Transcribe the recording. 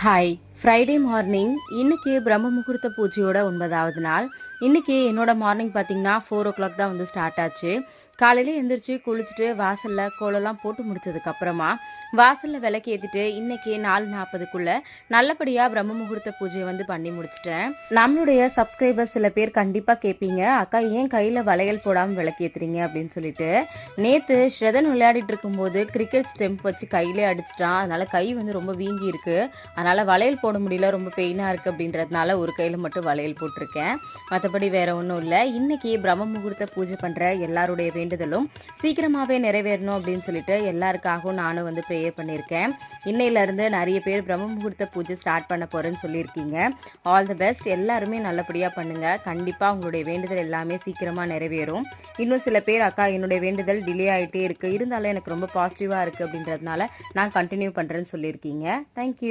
Hi. Friday morning. இன்னைக்கு பிரம்ம முகூர்த்த பூஜையோட 9வது நாள். இன்னைக்கு என்னோட மார்னிங் பார்த்தீங்கன்னா 4:00 தான் வந்து ஸ்டார்ட் ஆச்சு. காலையில எந்திரிச்சு குளிச்சுட்டு வாசல்ல கோலம்லாம் போட்டு முடிச்சதுக்கு அப்புறமா வாசல்ல விளக்கு ஏத்திட்டு இன்னைக்கு 4:40க்குள்ள நல்லபடியா பிரம்ம முகூர்த்த பூஜையை வந்து பண்ணி முடிச்சிட்டேன். நம்மளுடைய சப்ஸ்கிரைபர்ஸ் சில பேர் கண்டிப்பா கேட்பீங்க, அக்கா ஏன் கையில வளையல் போடாம விளக்கு ஏத்துறீங்க அப்படின்னு சொல்லிட்டு. நேத்து ஸ்ரதன் விளையாடிட்டு இருக்கும்போது கிரிக்கெட் ஸ்டெம்ப் வச்சு கையிலே அடிச்சிட்டான். அதனால கை வந்து ரொம்ப வீங்கி இருக்கு. அதனால வளையல் போட முடியல, ரொம்ப பெயினா இருக்கு அப்படின்றதுனால ஒரு கையில மட்டும் வளையல் போட்டிருக்கேன். மற்றபடி வேற ஒன்றும் இல்லை. இன்னைக்கு பிரம்ம முகூர்த்த பூஜை பண்ற எல்லாருடைய வேண்டுதலும் சீக்கிரமாவே நிறைவேறணும் அப்படின்னு சொல்லிட்டு எல்லாருக்காகவும் நானும் வந்து ப்ரேயர் பண்ணியிருக்கேன். இன்னையில இருந்து நிறைய பேர் பிரம்ம முகூர்த்த பூஜை ஸ்டார்ட் பண்ண போறேன்னு சொல்லியிருக்கீங்க. All the best. எல்லாருமே நல்லபடியா பண்ணுங்க. கண்டிப்பா உங்களுடைய வேண்டுதல் எல்லாமே சீக்கிரமா நிறைவேறும். இன்னும் சில பேர், அக்கா என்னுடைய வேண்டுதல் டிலே ஆயிட்டே இருக்கு, இருந்தாலும் எனக்கு ரொம்ப பாசிட்டிவா இருக்கு அப்படின்றதுனால நான் கண்டினியூ பண்றேன்னு சொல்லியிருக்கீங்க. தேங்க்யூ.